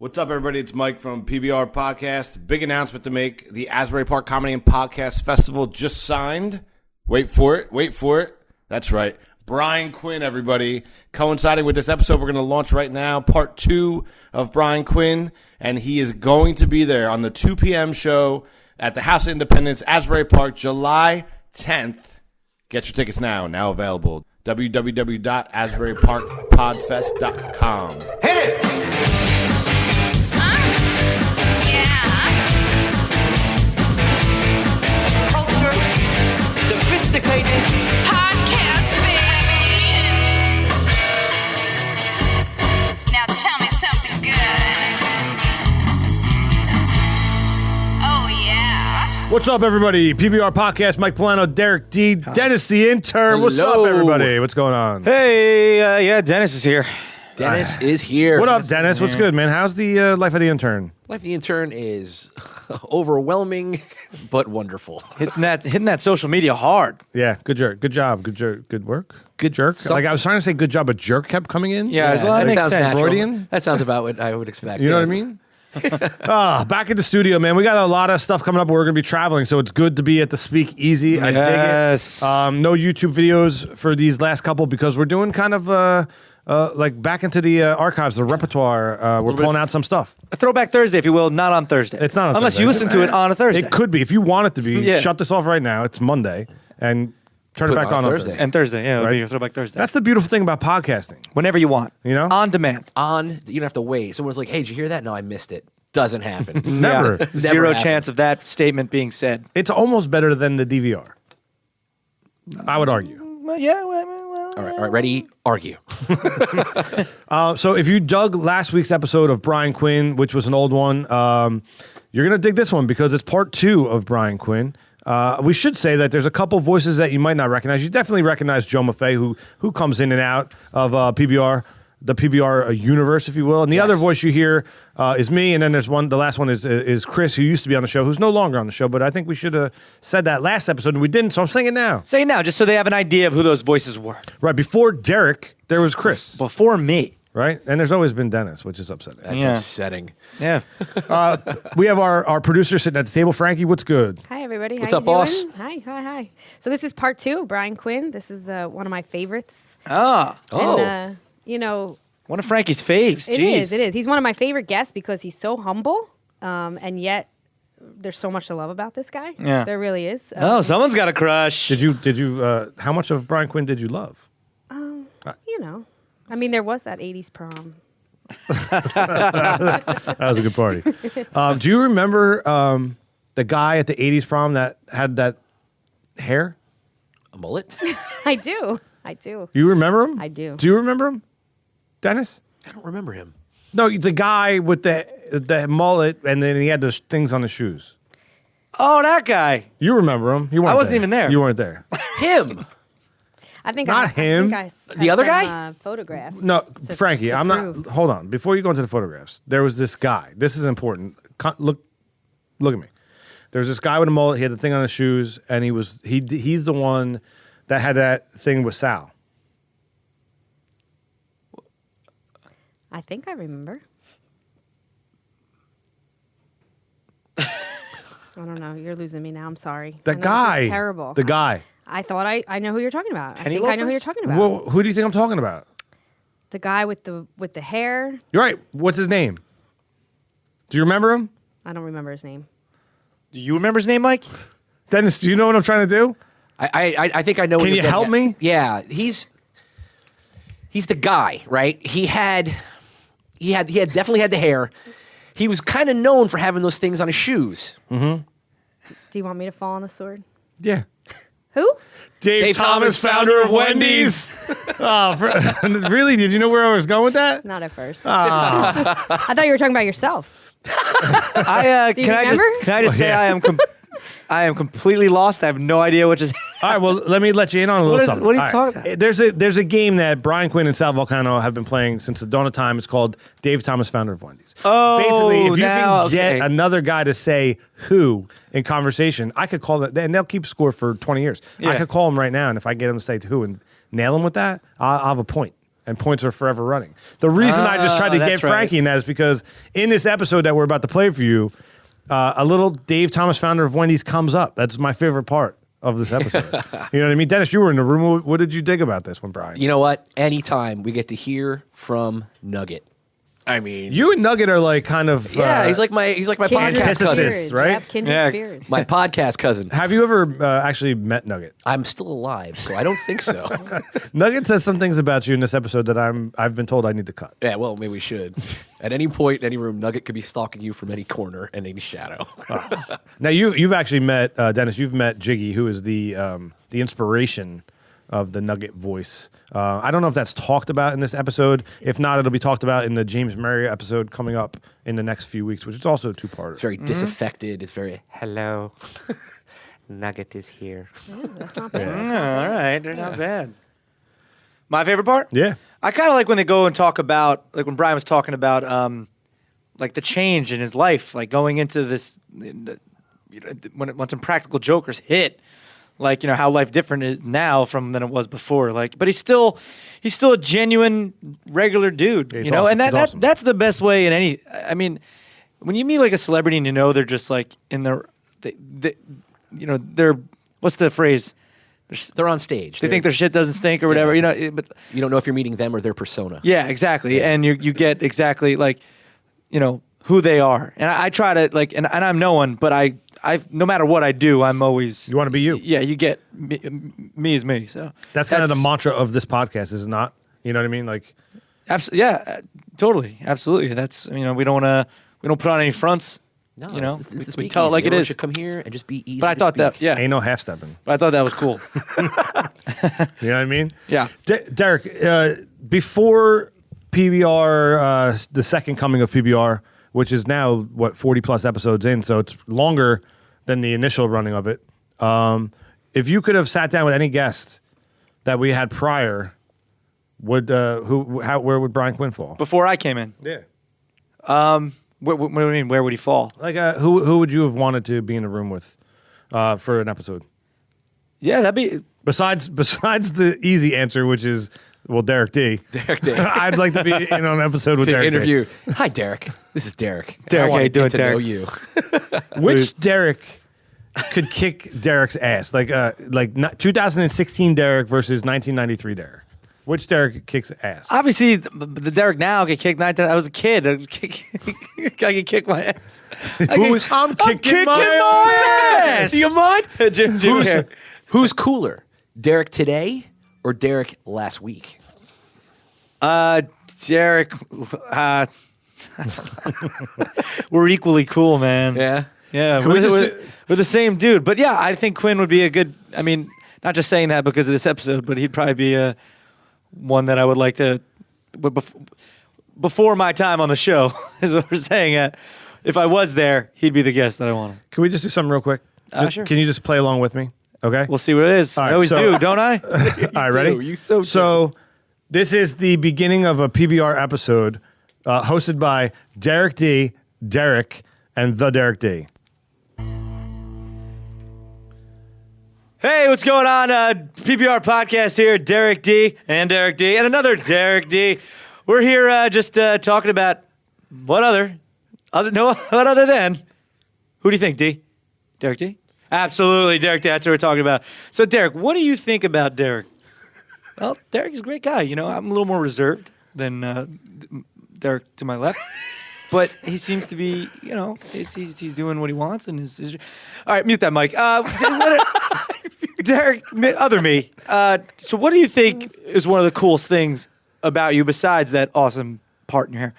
What's up, everybody? It's Mike from PBR Podcast. Big announcement to make. The Asbury Park Comedy and Podcast Festival just signed. Wait for it. That's right. Brian Quinn, everybody. Coinciding with this episode, we're going to launch right now part 2 of Brian Quinn, and he is going to be there on the 2 p.m. show at the House of Independence, Asbury Park, July 10th. Get your tickets now available. www.asburyparkpodfest.com. Hit it! Culture, sophisticated Podcast, baby. Now tell me something good. Oh, yeah. What's up, everybody? PBR Podcast, Mike Polano, Derek D, Dennis the intern. What's up, Hello. everybody? What's going on? Hey, yeah, Dennis is here. Dennis is here. What up, Dennis? What's good, man? How's the life of the intern? Life of the intern is overwhelming, but wonderful. Hitting that social media hard. Yeah, good jerk. Good job. Good work. Good jerk. Like, I was trying to say good job, but jerk kept coming in. Yeah, well, that makes sense. natural. Freudian? That sounds about what I would expect. You know yes. what I mean? Back at the studio, man. We got a lot of stuff coming up. We're going to be traveling, so it's good to be at the Speak Easy. I dig it. No YouTube videos for these last couple because we're doing kind of like back into the archives, the repertoire. We're pulling out some stuff. A throwback Thursday, if you will, not on Thursday. It's not on unless Thursday. you listen to it on a Thursday. It could be. If you want it to be, Yeah. shut this off right now. It's Monday. And turn Put it back it on on Thursday. And Thursday, yeah, it'll Right. be your throwback Thursday. That's the beautiful thing about podcasting. Whenever you want. You know? On demand. You don't have to wait. Someone's like, "Hey, did you hear that?" No, I missed it. Doesn't happen. Never. Yeah. Zero chance of that statement being said. It's almost better than the DVR. I would argue. Well, yeah, All right, ready? Argue. So if you dug last week's episode of Brian Quinn, which was an old one, you're going to dig this one because it's part 2 of Brian Quinn. We should say that there's a couple voices that you might not recognize. You definitely recognize Joe Maffei, who comes in and out of PBR, the PBR universe, if you will. And the other voice you hear is me, and then there's one. The last one is Chris, who used to be on the show, who's no longer on the show. But I think we should have said that last episode, and we didn't, so I'm saying it now. Say it now, just so they have an idea of who those voices were. Right, before Derek, there was Chris, Before me. right? And there's always been Dennis, which is upsetting. That's Yeah. upsetting. Yeah. We have our producer sitting at the table. Frankie, what's good? Hi, everybody. What's How up, you boss? doing? Hi. So this is part 2 of Brian Quinn. This is one of my favorites. Ah, Oh, And, one of Frankie's faves. it Jeez. is. He's one of my favorite guests because he's so humble, and yet there's so much to love about this guy. Yeah. There really is. Oh, someone's got a crush. Did you? How much of Brian Quinn did you love? I mean, there was that 80s prom. That was a good party. Do you remember the guy at the '80s prom that had that hair? a mullet? I do. You remember him? I do. Do you remember him, Dennis? I don't remember him. No, the guy with the mullet, and then he had those things on his shoes. Oh, that guy. You remember him? You weren't. I wasn't even there. You weren't there. Him. I think Not him. I think The other guy? Photographs. No, to- Frankie, to I'm prove. not. Hold on. Before you go into the photographs, there was this guy. This is important. Look at me. There was this guy with a mullet. He had the thing on his shoes, and he's the one that had that thing with Sal. I think I remember. I don't know. You're losing me now. I'm sorry. The I know guy. This is terrible. The guy. I thought I know who you're talking about. I Penny think I know who loafers? you're talking about. Well, who do you think I'm talking about? The guy with the hair. You're right. What's his name? Do you remember him? I don't remember his name. Do you remember his name, Mike? Dennis, do you know what I'm trying to do? I think I know. what Can you're you getting help at. me? Yeah, he's the guy, right? He definitely had the hair. He was kind of known for having those things on his shoes. Do you want me to fall on the sword? Yeah. Who? Dave Thomas, founder of Wendy's. Really? Did you know where I was going with that? Not at first. I thought you were talking about yourself. Do you can I remember? say Yeah. I am completely lost. I have no idea what just. All right, well, let me let you in on a little something. what are you All talking about? There's a game that Brian Quinn and Sal Volcano have been playing since the dawn of time. It's called Dave Thomas, founder of Wendy's. Oh, basically, if you now, can get okay. another guy to say who in conversation, I could call that, and they'll keep score for 20 years. I Yeah. could call him right now, and if I get him to say who and nail him with that, I'll have a point. and points are forever running. The reason I just tried to get that's right. Frankie in that is because in this episode that we're about to play for you, a little Dave Thomas, founder of Wendy's, comes up. That's my favorite part of this episode. You know what I mean? Dennis, you were in the room. What did you dig about this one, Brian? You know what? Anytime we get to hear from Nugget. I mean, You and Nugget are like kind of... yeah, he's like my Kindred podcast cousin. spirits, right? Yep, kindred Yeah. spirits. My podcast cousin. Have you ever actually met Nugget? I'm still alive, so I don't think so. Nugget says some things about you in this episode that I've been told I need to cut. Yeah, well, maybe we should. At any point in any room, Nugget could be stalking you from any corner and any shadow. Now you've actually met Dennis. You've met Jiggy, who is the inspiration of the Nugget voice. I don't know if that's talked about in this episode. If not, it'll be talked about in the James Murray episode coming up in the next few weeks, which is also a two-parter. It's very disaffected. It's very Hello. Nugget is here. That's not bad. All right, they're not bad. My favorite part? Yeah. I kind of like when they go and talk about, like when Brian was talking about, like the change in his life, like going into this, once Impractical Jokers hit, like, how life different is now from than it was before. Like, but he's still a genuine, regular dude, Yeah, he's and awesome. that, He's that awesome. that's the best way in any. I mean, when you meet like a celebrity and they're just like in their, they're what's the phrase? they're on stage. They think their shit doesn't stink or whatever, but You don't know if you're meeting them or their persona. yeah, exactly. And you get exactly like, who they are. And I try to like, and I'm no one, but I no matter what I do, I'm always. You want to be you. Yeah, you get me is me. So That's kind of the mantra of this podcast, is it not? You know what I mean? Like, totally, absolutely. That's we don't put on any fronts. No, You know, it's the we speakeasy. tell it like it Everyone is. should come here and just be easy But I to thought that, speak. yeah, ain't no half-stepping. but I thought that was cool. You know what I mean? Yeah. Derek, before PBR, the second coming of PBR, which is now, 40-plus episodes in, so it's longer than the initial running of it. If you could have sat down with any guest that we had prior, where would Brian Quinn fall? Before I came in, Yeah. what do you mean? Where would he fall? Like, who would you have wanted to be in a room with for an episode? Yeah, that'd be. Besides the easy answer, which is, Derek D. Derek D. I'd like to be in on an episode with To Derek interview. Hi, Derek. This is Derek. And Derek, I want how you to doing, get to know Derek? you. D. Which Derek could kick Derek's ass? Like 2016 Derek versus 1993 Derek. Which Derek kicks ass? Obviously, the Derek now get kicked. I was a kid. I could kick my ass. I'm kicking my ass. Do you mind? Jim Who's cooler, Derek today or Derek last week? Derek. We're equally cool, man. Yeah. Yeah, we just we're the same dude. But yeah, I think Quinn would be a good. I mean, not just saying that because of this episode, but he'd probably be one that I would like to. Before my time on the show, is what we're saying. If I was there, he'd be the guest that I wanted. Can we just do something real quick? Sure. Can you just play along with me? Okay. We'll see what it is. All right, I always so- do, don't I? All right, ready? You so do. So this is the beginning of a PBR episode hosted by Derek D, Derek, and the Derek D. Hey, what's going on? PBR podcast here. Derek D and another Derek D. We're here just talking about what other than who do you think, D? Derek D? Absolutely, Derek D. That's what we're talking about. So, Derek, what do you think about Derek? Well, Derek's a great guy. I'm a little more reserved than Derek to my left. But he seems to be, he's doing what he wants. And all right, mute that mic. Derek, other me. So what do you think is one of the coolest things about you besides that awesome part in your hair?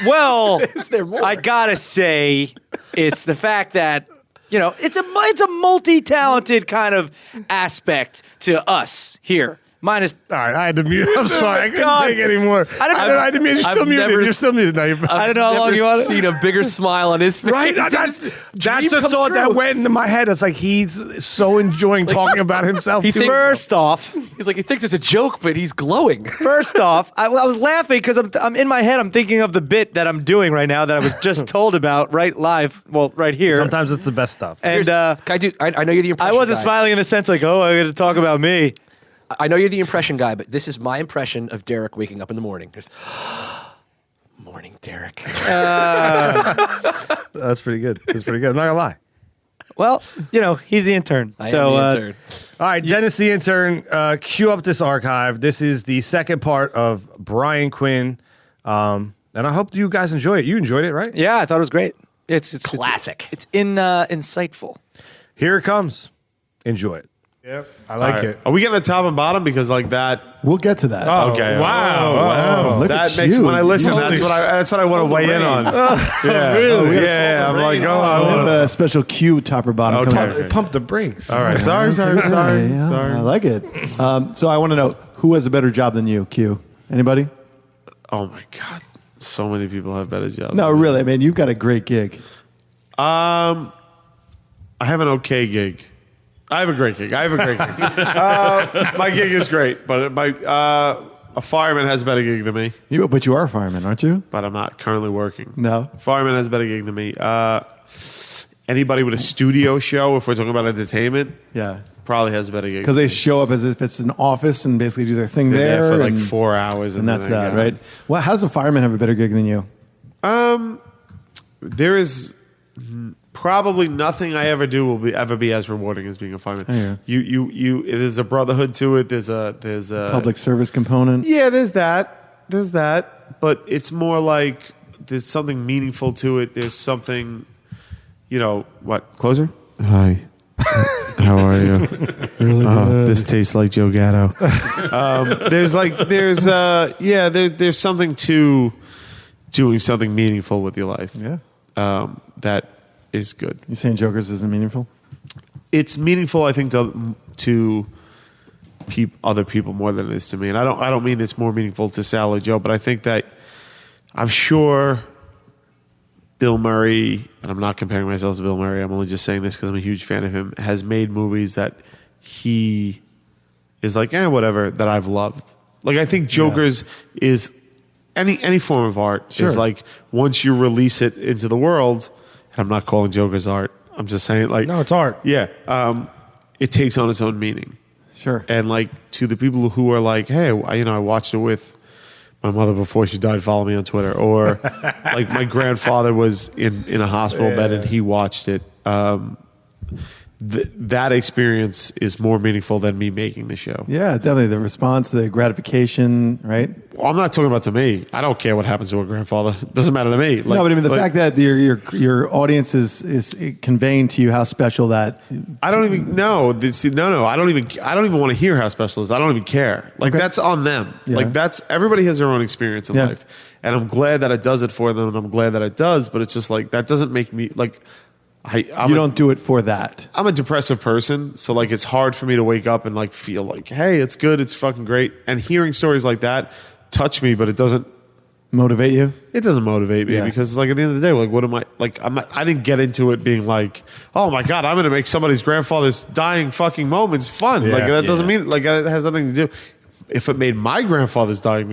Well, Is there more? I gotta say, it's the fact that, it's a multi-talented kind of aspect to us here. Minus. All right, I had to mute. I'm sorry, I couldn't God. take anymore. I had to mute. You're I've still muted. never You're still muted. No, you're I don't know how long you want it. seen a bigger smile on his face. Right, that's Dream the come thought that true. went into my head. It's like he's so enjoying talking about himself. He too. thinks- First off, He's like, he thinks it's a joke, but he's glowing. I was laughing because I'm in my head. I'm thinking of the bit that I'm doing right now that I was just told about right here. Sometimes it's the best stuff. And Can I know you're the impression I wasn't guy. smiling in the sense like, oh, I got to talk about me. I know you're the impression guy, but this is my impression of Derek waking up in the morning. Just, morning, Derek. That's pretty good. That's pretty good. I'm not gonna lie. Well, he's the intern. I so, am the intern. All right, Dennis the intern, cue up this archive. This is the second part of Brian Quinn, and I hope you guys enjoy it. You enjoyed it, right? yeah, I thought it was great. It's Classic. It's insightful. Here it comes. Enjoy it. Yep, I like it. Are we getting the top and bottom because like that? We'll get to that. Okay. Wow. Look That at makes you. when I listen. Holy That's what I want to weigh in on. Yeah. Really? Yeah. I'm like, We I have want a special cue, top or bottom. Okay. coming up. Pump the brakes. All right. Sorry. Yeah, Sorry. I like it. So I want to know who has a better job than you, Q? Anybody? Oh my God. So many people have better jobs. No, really. I mean, you've got a great gig. I have an okay gig. I have a great gig. My gig is great, but a fireman has a better gig than me. But you are a fireman, aren't you? But I'm not currently working. No. Fireman has a better gig than me. Anybody with a studio show, if we're talking about entertainment, Yeah. probably has a better gig. Because they show up as if it's an office and basically do their thing They're there. there for like and, 4 hours. and that's then they that, go. right? Well, how does a fireman have a better gig than you? There is probably nothing I ever do will ever be as rewarding as being a fireman. Yeah. You. There's a brotherhood to it. There's a Public service component? Yeah, there's that. But it's more like there's something meaningful to it. There's something, what? Closer? Hi. How are you? Really good. This tastes like Joe Gatto. There's something to doing something meaningful with your life. Yeah. That is good. You saying Jokers isn't meaningful? It's meaningful, I think, to other people more than it is to me. And I don't mean it's more meaningful to Sal or Joe, but I think that I'm sure Bill Murray, and I'm not comparing myself to Bill Murray, I'm only just saying this because I'm a huge fan of him, has made movies that he is like, whatever, that I've loved. Like, I think Jokers is any form of art Sure. is like, once you release it into the world, and I'm not calling Jokers art, I'm just saying, like, No, it's art. yeah, it takes on its own meaning. Sure. And like to the people who are like, hey, I watched it with my mother before she died. Follow me on Twitter. Or like my grandfather was in a hospital bed and he watched it. That experience is more meaningful than me making the show. Yeah, definitely. The response, the gratification, right? Well, I'm not talking about to me. I don't care what happens to a grandfather. It doesn't matter to me. No, but I mean the fact that your audience is conveying to you how special that. I don't even know. No. I don't even want to hear how special it is. I don't even care. Like that's on them. Yeah. Like that's everybody has their own experience in Yeah. life, and I'm glad that it does it for them, and I'm glad that it does. But it's just like that doesn't make me like. You don't do it for that. I'm a depressive person, so like it's hard for me to wake up and like feel like, hey, it's good, it's fucking great. And hearing stories like that touch me, but it doesn't Motivate you? It doesn't motivate me Yeah. because it's like at the end of the day, like what am I like? I didn't get into it being like, oh my god, I'm going to make somebody's grandfather's dying fucking moments fun. Yeah. Like that doesn't mean like it has nothing to do. If it made my grandfather's dying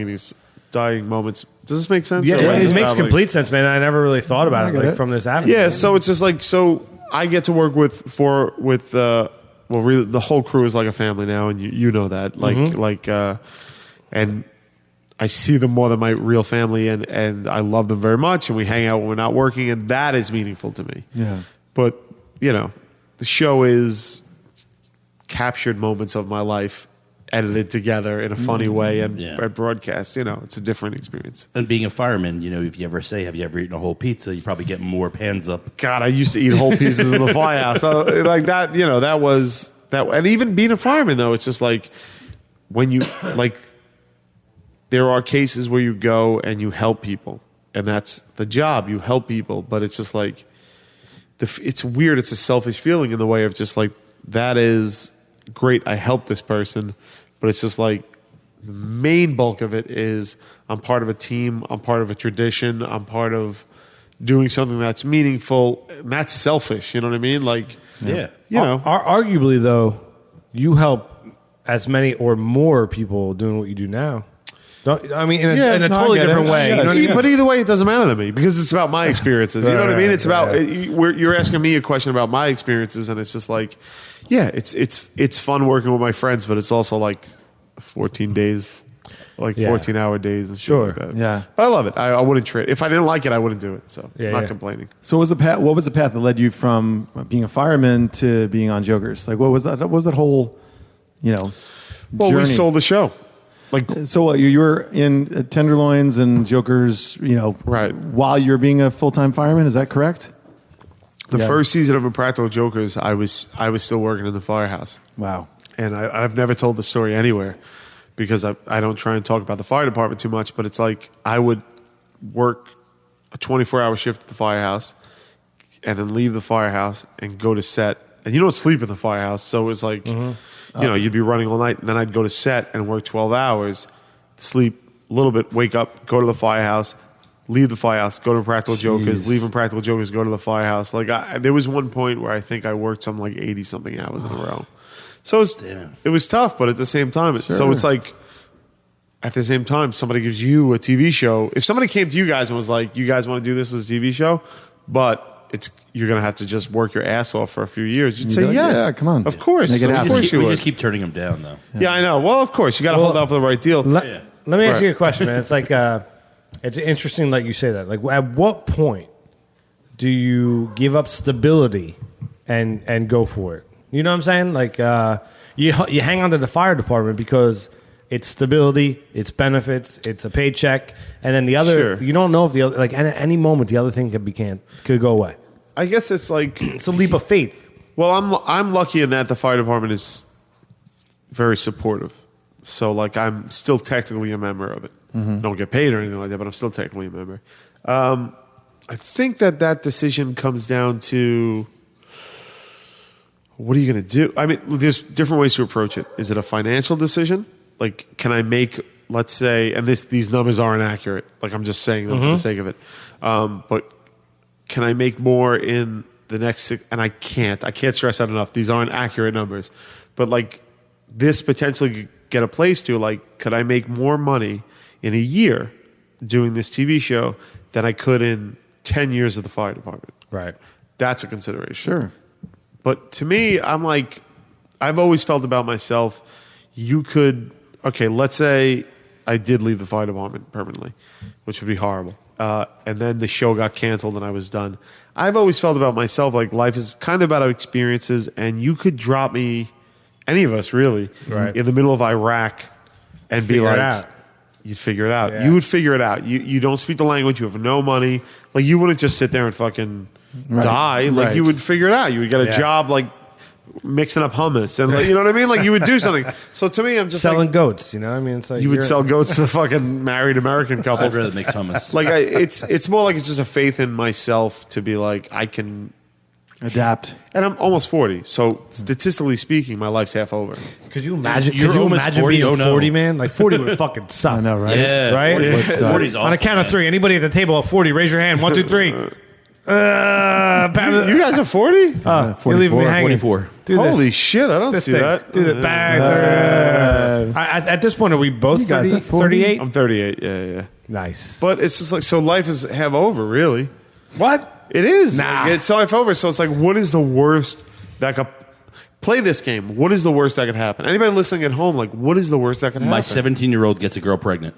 moments, does this make sense? Yeah, Or am I it just makes babbling? complete sense, man. I never really thought about it, get like, it. from this avenue. Yeah, so it's just like I get to work with really the whole crew is like a family now, and you know that and I see them more than my real family, and I love them very much, and we hang out when we're not working, and that is meaningful to me. Yeah. But the show is captured moments of my life edited together in a funny way and broadcast. It's a different experience. And being a fireman, if you ever say, have you ever eaten a whole pizza, you probably get more pans up. God, I used to eat whole pieces in the firehouse. So, like that, that was that. And even being a fireman, though, it's just like when you like. There are cases where you go and you help people, and that's the job. You help people, but it's just like it's weird. It's a selfish feeling in the way of just like that is great. I helped this person, but it's just like the main bulk of it is I'm part of a team. I'm part of a tradition. I'm part of doing something that's meaningful. And that's selfish. You know what I mean? Like, Arguably, though, you help as many or more people doing what you do now. I mean, in a totally different way. You know what I mean? But either way, it doesn't matter to me because it's about my experiences. You know what I mean? It's about you're asking me a question about my experiences, and it's just like, it's fun working with my friends, but it's also like 14 days, like Yeah. 14-hour days and shit Sure. like that. Yeah. But I love it. I wouldn't trade. If I didn't like it, I wouldn't do it. So Yeah, I'm not yeah. complaining. So what was the path that led you from being a fireman to being on Jokers? Like, what was that? What was that whole, Well, journey? we sold the show. Like, So you were in Tenderloins and Jokers, Right. while you're being a full-time fireman. Is that correct? the Yeah. first season of Impractical Jokers, I was still working in the firehouse. Wow. And I've never told the story anywhere because I don't try and talk about the fire department too much, but it's like I would work a 24-hour shift at the firehouse and then leave the firehouse and go to set. And you don't sleep in the firehouse, so it was like, you'd be running all night, and then I'd go to set and work 12 hours, sleep a little bit, wake up, go to the firehouse, leave the firehouse, go to Impractical Jokers, leave Impractical Jokers, go to the firehouse. Like there was one point where I think I worked something like 80-something hours in a row. So it was tough, but at the same time, so it's like, at the same time, somebody gives you a TV show. If somebody came to you guys and was like, you guys want to do this as a TV show, but you're going to have to just work your ass off for a few years, you'd say like, yes. yeah, come on. Of course. Make it Of happen. course you We would. just keep turning them down, though. Yeah, I know. Well, of course, you got to hold out for the right deal. Let me ask Right. you a question, man. It's like it's interesting that you say that. Like, at what point do you give up stability and go for it? You know what I'm saying? Like, you hang on to the fire department because it's stability, it's benefits, it's a paycheck, and then the other. Sure. You don't know if the other, like, at any moment the other thing could go away. I guess it's like, It's a leap of faith. well, I'm lucky in that the fire department is very supportive. So, like, I'm still technically a member of it. Don't get paid or anything like that, but I'm still technically a member. I think that decision comes down to, what are you going to do? I mean, there's different ways to approach it. Is it a financial decision? Like, can I make, let's say, and these numbers aren't accurate. Like, I'm just saying them for the sake of it. But can I make more in the next 6? And I can't stress that enough. These aren't accurate numbers. But, like, this potentially get a place to, like, could I make more money in a year doing this TV show than I could in 10 years of the fire department? Right. That's a consideration. Sure. But to me, I'm like, I've always felt about myself, let's say I did leave the fire department permanently, which would be horrible. And then the show got canceled and I was done. I've always felt about myself like life is kind of about experiences, and you could drop me, any of us really, Right. in the middle of Iraq and be Figure it like, out. you'd figure it out. Yeah. You would figure it out. You don't speak the language. You have no money. Like, you wouldn't just sit there and fucking die. Like, Right. you would figure it out. You would get a Yeah. job, like, mixing up hummus. And, like, you know what I mean? Like, you would do something. So to me, I'm just Selling like, goats, you know what I mean? It's like you would you're- sell goats to the fucking married American I'd couples. rather make hummus. Like, it's more like it's just a faith in myself to be like, I can. Adapt. And I'm almost 40. So statistically speaking, my life's half over. Could you imagine? You're Could you almost imagine 40? being Oh, no. 40, man? Like 40 would fucking suck. I know, right? Yeah, Right? 40 What's, 40's On a count of 3, anybody at the table at 40, raise your hand. 1, 2, 3. You guys are 40? You're leaving me 44. hanging. 44. Do this. Holy shit, I don't This see thing. that. Do the back. At this point, are we both You guys 30, are 40? 38? I'm 38, yeah. Nice. But it's just like, so life is half over, really. What? It is. Nah. It's half over. So it's like, what is the worst that could play this game? What is the worst that could happen? Anybody listening at home, like, what is the worst that could happen? My 17-year-old gets a girl pregnant.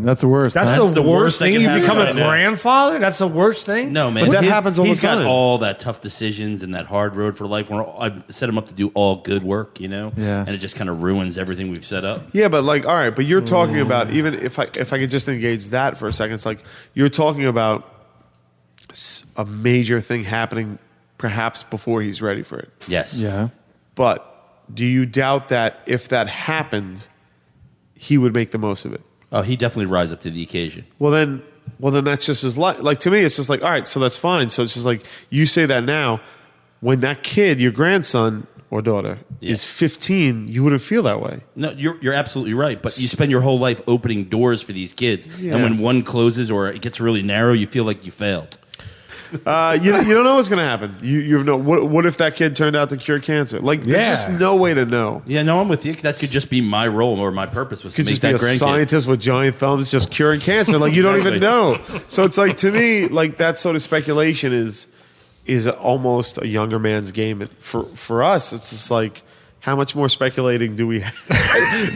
That's the worst. That's huh? the worst that thing. can You happen become a right now. grandfather? That's the worst thing? No, man. But that happens all the He's time. got all that tough decisions and that hard road for life. I've set him up to do all good work, you know? Yeah. And it just kind of ruins everything we've set up. Yeah, but like, all right, but you're talking about, even if I could just engage that for a second, it's like you're talking about a major thing happening perhaps before he's ready for it. Yes. Yeah. But do you doubt that if that happened, he would make the most of it? Oh, he definitely rise up to the occasion. Well, then that's just his life. Like, to me, it's just like, all right, so that's fine. So it's just like, you say that now. When that kid, your grandson or daughter, is 15, you wouldn't feel that way. No, you're absolutely right. But you spend your whole life opening doors for these kids, Yeah. and when one closes or it gets really narrow, you feel like you failed. You don't know what's going to happen. You have no. What if that kid turned out to cure cancer? Like, there's just no way to know. Yeah, no, I'm with you. That could just be my role or my purpose was Could to make just be that a grandkid. scientist with giant thumbs just curing cancer. Like, you don't even know. So it's like, to me, like, that sort of speculation is almost a younger man's game. And for us, it's just like, how much more speculating do we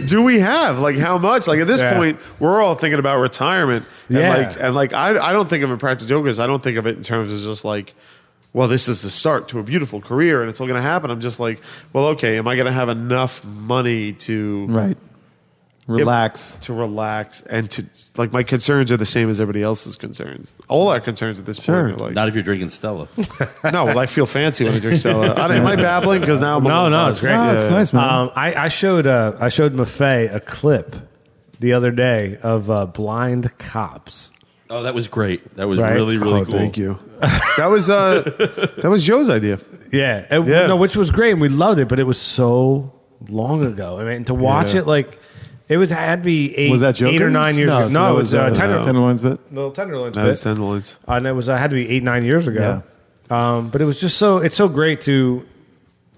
do we have? Like how much? Like at this point, we're all thinking about retirement. And I don't think of Impractical Jokers. I don't think of it in terms of just like, well, this is the start to a beautiful career and it's all going to happen. I'm just like, well, okay, am I going to have enough money to relax and to like my concerns are the same as everybody else's concerns. All our concerns at this point are like, Not if you're drinking Stella. no, well, I feel fancy when I drink Stella. Am I babbling? Because now I'm it's great. It's nice, man. I showed Maffei a clip the other day of blind cops. Oh, that was great. That was Right? really cool. Thank you. That was Joe's idea. Yeah. No, which was great, and we loved it, but it was so long ago. I mean, to watch it, like, it had to be 8 or 9 years ago. No, it was Tenderloins bit. Little Tenderloins That bit. was Tenderloins. And it was had to be 8, 9 years ago. But it was just it's so great to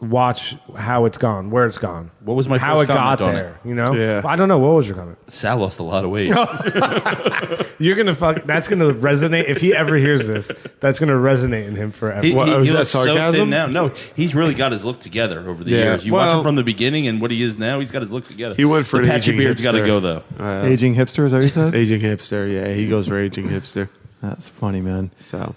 watch how it's gone, where it's gone. What was my how first it got comment on there? it? You know, Yeah. I don't know. What was your comment? Sal lost a lot of weight. You're gonna that's gonna resonate if he ever hears this. That's gonna resonate in him forever. He was that looks so sarcasm? thin now. No, he's really got his look together over the Yeah. years. You watch Well- him from the beginning and what he is now. He's got his look together. He went for the an patchy aging beard's got to hipster. go though. Aging hipster, is that what you said? Aging hipster. Yeah, he goes for aging hipster. That's funny, man. So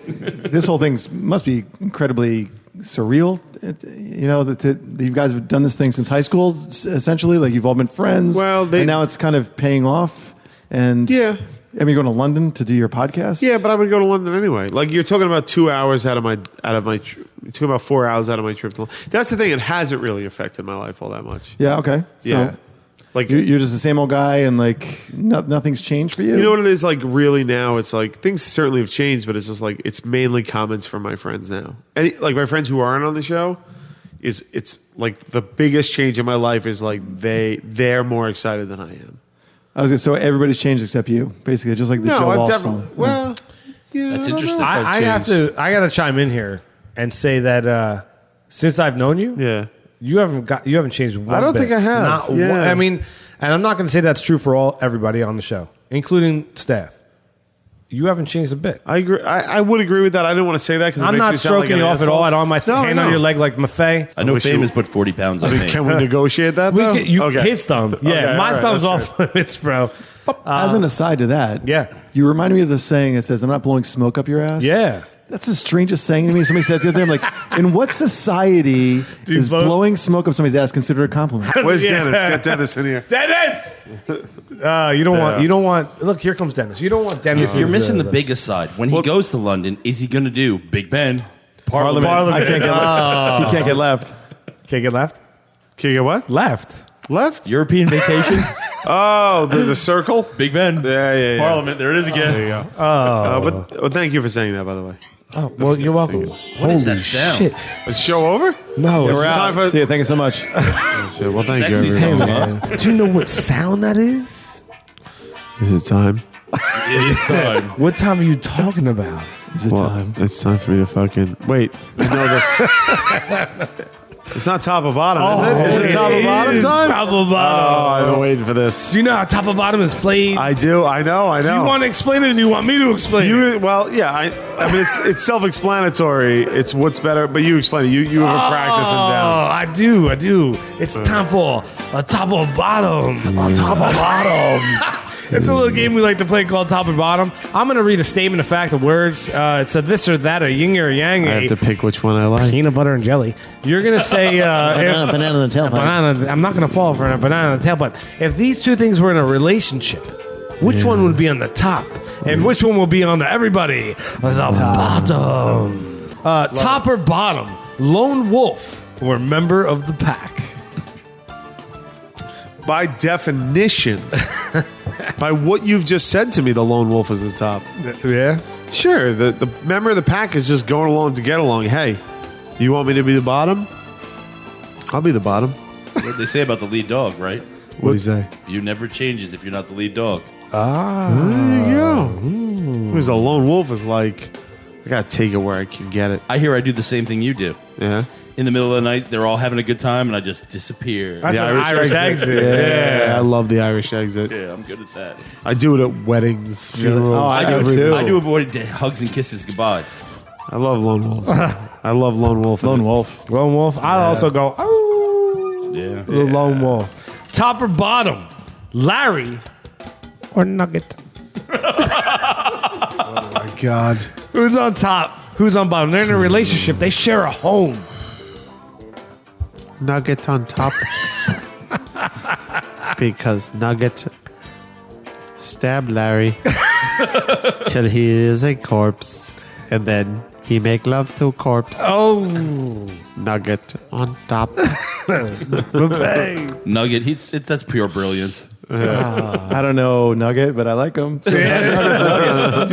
This whole thing must be incredibly surreal. You know that you guys have done this thing since high school, essentially. Like you've all been friends. Well, and now it's kind of paying off. And Yeah. I mean, you're going to London to do your podcast. yeah, but I would go to London anyway. Like you're talking about 2 hours out of my talking about 4 hours out of my trip to London. That's the thing. It hasn't really affected my life all that much. Yeah. Okay. So Yeah. Like you're just the same old guy, and like nothing's changed for you. You know what it is like really now? It's like things certainly have changed, but it's just like it's mainly comments from my friends now. And like my friends who aren't on the show, it's like the biggest change in my life is like they're more excited than I am. So everybody's changed except you, basically, just like the Joe No, I've Walsh definitely song. well, yeah, That's I don't interesting. know. I gotta chime in here and say that since I've known you, Yeah. you haven't changed one I don't bit. think I have. Not Yeah. one, I mean, and I'm not going to say that's true for everybody on the show, including staff. You haven't changed a bit. I agree. I would agree with that. I didn't want to say that because I'm not stroking you off at all. I don't have my hand on your leg like Maffei. I know wish Fame you- has put 40 pounds on me. Can we negotiate that though? His thumb. Yeah, Okay, my all right, thumb's that's off limits, bro. As an aside to that, Yeah. you reminded me of the saying that says, "I'm not blowing smoke up your ass." Yeah. That's the strangest saying to me. Somebody said the other day, I'm like, in what society is blowing smoke up somebody's ass considered a compliment? Where's Yeah. Dennis? Get Dennis in here. Dennis! You don't want. Look, here comes Dennis. You don't want Dennis. You're missing the biggest side. When he goes to London, is he going to do Big Ben, Parliament? I can't get left. He can't get left. Can't get left. Can you get what? Left. Left? European vacation? Oh, the circle? Big Ben. Yeah. Parliament. There it is again. There you go. But thank you for saying that, by the way. Oh, well, you're welcome. What is that sound? Shit. Is the show over? No, It's We're time out. for. See you. Thank you so much. Well, thank you, Sexy everyone. sound. man. Do you know what sound that is? Is it time? It's time. What time are you talking about? Is it time? It's time for me to fucking wait. I know this. It's not top or bottom, is it? Is it top or bottom is time? top or Oh, bottom. I've been waiting for this. Do you know how top or bottom is played? I do. I know. Do you want to explain it or do you want me to explain it? You well, yeah. I mean, it's self-explanatory. It's what's better, but you explain it. You have a practice and down. I do. It's time for a top or bottom. A top or bottom. It's a little game we like to play called Top or Bottom. I'm going to read a statement of fact, the words. It's a this or that, a yin or a yang. I have to pick which one I like. Peanut butter and jelly. You're going to say... banana in the tailpipe. Banana, I'm not going to fall for a banana in the tailpipe. If these two things were in a relationship, which one would be on the top? And which one will be on the everybody? The bottom. Top or bottom? Lone wolf or member of the pack? By definition, by what you've just said to me, the lone wolf is the top. Yeah. Sure, the member of the pack is just going along to get along. Hey, you want me to be the bottom? I'll be the bottom. What they say about the lead dog, right? What do you say? You never changes if you're not the lead dog. There you go. Who's a lone wolf is like, I gotta take it where I can get it. I hear I do the same thing you do. Yeah. In the middle of the night, they're all having a good time, and I just disappear. That's The an Irish exit. Yeah, I love the Irish exit. Yeah, I'm good at that. I do it at weddings, funerals. Oh, I do everything. too. I do avoid hugs and kisses goodbye. I love lone wolves. I love lone wolf. Lone wolf. Lone wolf. I'll also go, oh. Yeah. The lone wolf. Top or bottom? Larry or Nugget? Oh my God. Who's on top? Who's on bottom? They're in a relationship. They share a home. Nugget on top. Because Nugget stabbed Larry till he is a corpse. And then he make love to corpse. Oh. Nugget on top. Nugget, that's pure brilliance. I don't know Nugget, but I like him. Do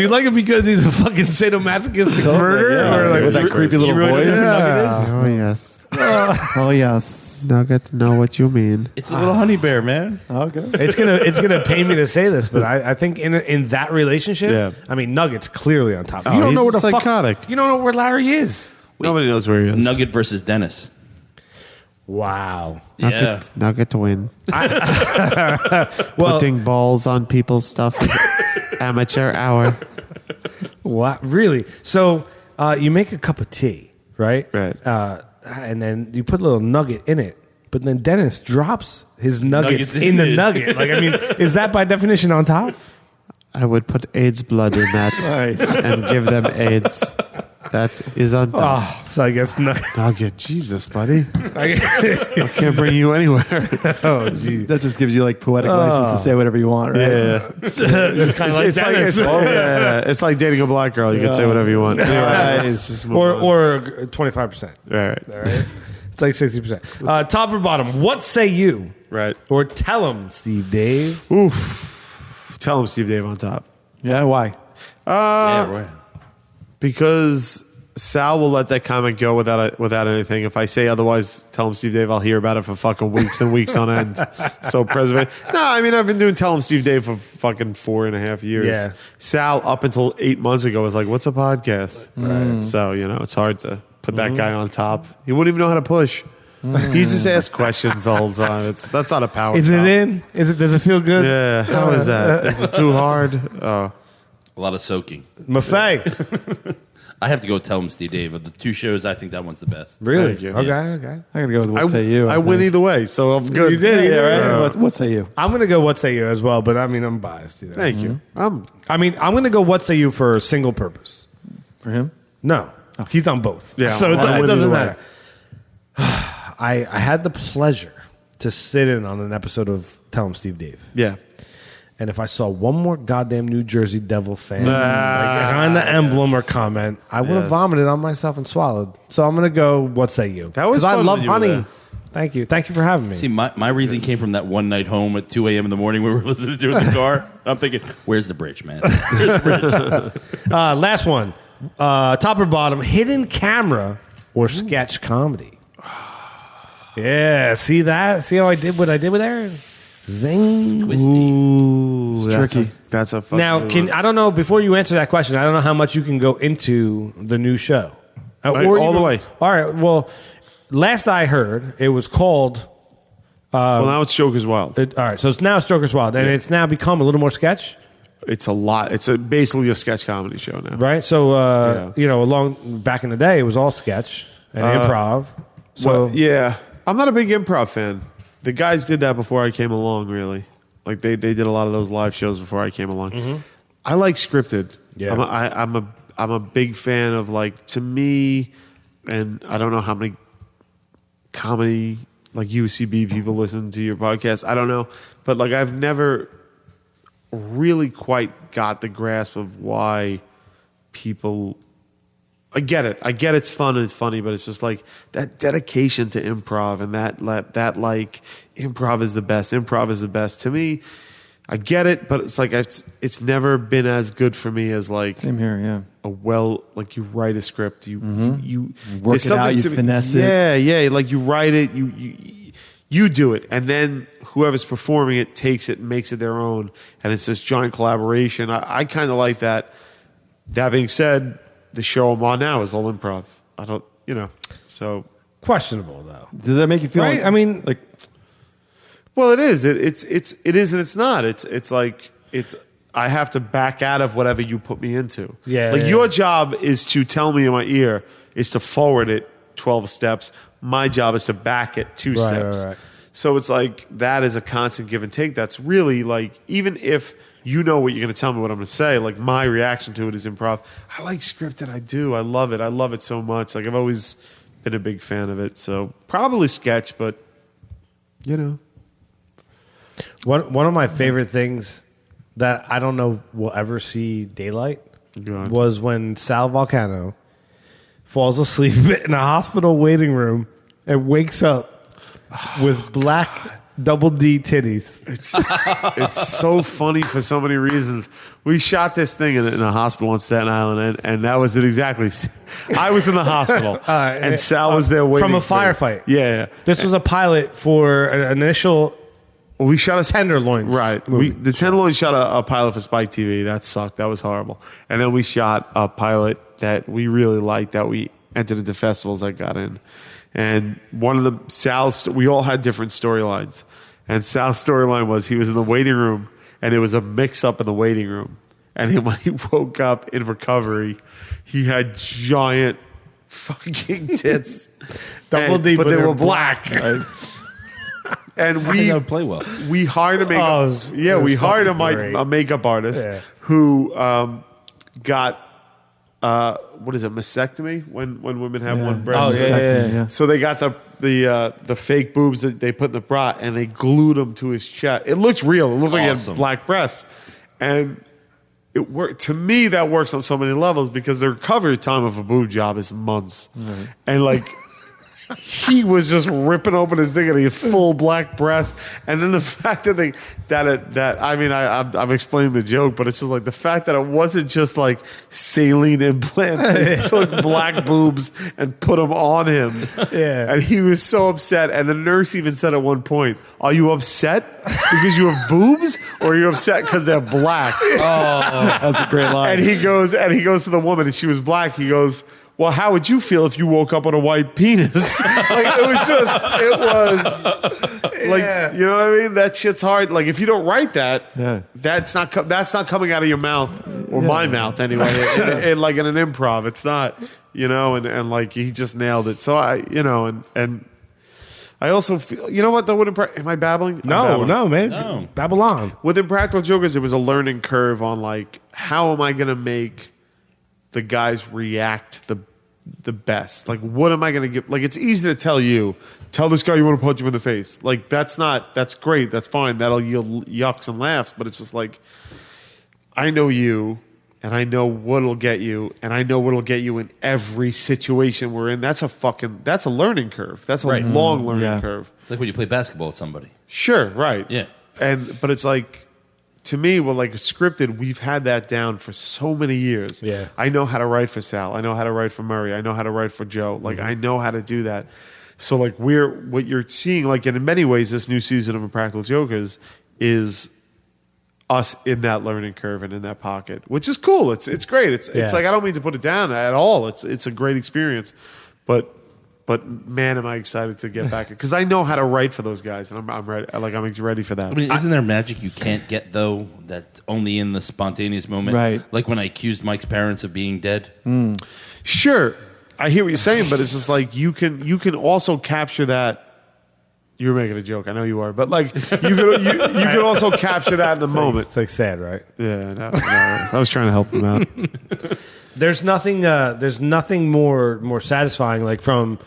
you like him because he's a fucking sadomasochistic murderer? Yeah, Or like with that creepy little voice. Oh, yes. Oh, yes. Nugget, know what you mean. It's a little honey bear, man. Okay. It's gonna pain me to say this, but I think in that relationship, Yeah. I mean Nugget's clearly on top. Oh, You don't know he's where the psychotic. fuck. You don't know where Larry is. Nobody knows where he is. Nugget versus Dennis. Wow. Yeah. Nugget to win. Well, Putting balls on people's stuff. Amateur hour. what? Really? So you make a cup of tea, right? Right. And then you put a little nugget in it, but then Dennis drops his nuggets Nuggets in the in it. nugget. Like, I mean, is that by definition on top? I would put AIDS blood in that and give them AIDS. That is on top. Oh, so I guess Nugget, Jesus, buddy. I Can't bring you anywhere. oh, gee. That just gives you like poetic license to say whatever you want, right? Yeah. It's kind of like Dennis. It's like dating a black girl. You can say whatever you want. Nice. or 25%. Right. All right. It's like 60%. Top or bottom? What say you? Right. Or tell them, Steve Dave. Tell him Steve Dave on top. Yeah, why? Yeah, right. Because Sal will let that comment go without anything. If I say otherwise, tell him Steve Dave, I'll hear about it for fucking weeks and weeks on end. So preservation. No, I mean, I've been doing Tell him Steve Dave for fucking 4.5 years. Yeah. Sal, up until 8 months ago, was like, what's a podcast? Right. So, it's hard to put that guy on top. He wouldn't even know how to push. He just asks questions the whole time. That's not a power. Is top. it in? Does it feel good? Yeah. How is that? Is it too hard? Oh. A lot of soaking. Maffei. I have to go tell him Steve Dave. Of the two shows, I think that one's the best. Really? Thank you. Okay. I gotta go with what say you. I win either way, so I'm good. You did, Yeah, right? right? What say you? I'm going to go what say you as well, but I mean, I'm biased. Thank you. I'm going to go what say you for single purpose. For him? No. He's on both. Yeah, So I it win doesn't either way. matter. I had the pleasure to sit in on an episode of Tell Him Steve Dave. Yeah. And if I saw one more goddamn New Jersey Devil fan behind the emblem or comment, I would have Yes. vomited on myself and swallowed. So I'm going to go what say you. That was I fun love when you were honey. there. Thank you. Thank you for having me. See, my reason came from that one night home at 2 a.m. in the morning when we were listening to it in the car. I'm thinking, where's the bridge, man? Where's the bridge? Last one. Top or bottom, hidden camera or sketch comedy? Yeah, see that? See how I did what I did with Aaron? Zing. Twisty. It's tricky. That's a fucking Now, good one. I don't know, before you answer that question, I don't know how much you can go into the new show. Like, all the way. All right, well, last I heard, it was called... well, now it's Joker's Wild. all right, so it's now Stoker's Wild, and it's now become a little more sketch, It's a lot. It's basically a sketch comedy show now. right? So, Yeah. back in the day, it was all sketch and improv. So, Well, yeah. I'm not a big improv fan. The guys did that before I came along, really. Like, they did a lot of those live shows before I came along. I like scripted. Yeah. I'm a big fan of, like, to me, and I don't know how many comedy, like, UCB people listen to your podcast. I don't know. But, like, I've never really quite got the grasp of why people... I get it. I get it's fun and it's funny, but it's just like that dedication to improv and that like improv is the best. Improv is the best. To me, I get it, but it's like it's never been as good for me as like Same here, yeah. like you write a script, you Work there's it out, something you to me- finesse it. Yeah, like you write it, you do it, and then whoever's performing it takes it and makes it their own, and it's this giant collaboration. I kind of like that. That being said, the show I'm on now is all improv. I don't, so. questionable, though. Does that make you feel Right? like, I mean, like Well, it is. It is and it's not. It's like I have to back out of whatever you put me into. Yeah, Like yeah. your job is to tell me in my ear is to forward it 12 steps. My job is to back it 2 steps. Right. So it's like that is a constant give and take. That's really like, even if you know what you're going to tell me what I'm going to say, like my reaction to it is improv. I like scripted. I do. I love it. I love it so much. Like I've always been a big fan of it. So probably sketch, but you know. One of my favorite things that I don't know will ever see daylight was when Sal Volcano falls asleep in a hospital waiting room and wakes up with black double D titties. It's so funny for so many reasons. We shot this thing in a hospital on Staten Island, and that was it exactly. I was in the hospital, and Sal was there waiting from a firefight. Yeah. This was a pilot for an initial. We shot a Tenderloins. Right. The Tenderloins shot a pilot for Spike TV. That sucked. That was horrible. And then we shot a pilot that we really liked that we entered into festivals that got in. And one of them, we all had different storylines. And Sal's storyline was he was in the waiting room and it was a mix up in the waiting room. And then when he woke up in recovery, he had giant fucking tits. Double D, but they were black. Right? And I think that would play well. We hired a makeup. We hired a makeup artist who got what is it, mastectomy when women have one breast. Yeah. So they got the fake boobs that they put in the bra and they glued them to his chest. It looks real. It looks like he had black breasts, and it worked. To me, that works on so many levels because the recovery time of a boob job is months, and like. He was just ripping open his thing and he had full black breasts. And then the fact that I'm explaining the joke, but it's just like the fact that it wasn't just like saline implants. They took black boobs and put them on him. Yeah. And he was so upset. And the nurse even said at one point, "Are you upset because you have boobs, or are you upset because they're black?" Oh, that's a great line. And he goes to the woman, and she was black. He goes, "Well, how would you feel if you woke up with a white penis?" Like you know what I mean? That shit's hard. Like if you don't write that, that's not coming out of your mouth or my mouth anyway. Like in an improv, it's not, and like he just nailed it. So and I also feel, what though? Am I babbling? No, man. No. Babylon. With Impractical Jokers, it was a learning curve on like, how am I going to make the guys react the best? Like, what am I going to give? Like, it's easy to tell this guy you want to punch him in the face. Like, that's great. That's fine. That'll yield yucks and laughs. But it's just like, I know you, and I know what'll get you, and I know what'll get you in every situation we're in. That's a learning curve. That's a long learning curve. It's like when you play basketball with somebody. Sure, right. Yeah. But it's like, to me, like scripted, we've had that down for so many years. Yeah. I know how to write for Sal. I know how to write for Murray. I know how to write for Joe. Like, I know how to do that. So, like, what you're seeing, like, and in many ways, this new season of Impractical Jokers is us in that learning curve and in that pocket, which is cool. It's great. It's like, I don't mean to put it down at all. It's a great experience. But man, am I excited to get back, because I know how to write for those guys, and I'm ready. Like, I'm ready for that. I mean, isn't there magic you can't get though? That's only in the spontaneous moment, right? Like when I accused Mike's parents of being dead. Sure, I hear what you're saying, but it's just like you can also capture that. You're making a joke, I know you are, but like you could also capture that in the moment. It's like sad, right? Yeah, no, I was trying to help him out. There's nothing more satisfying, like from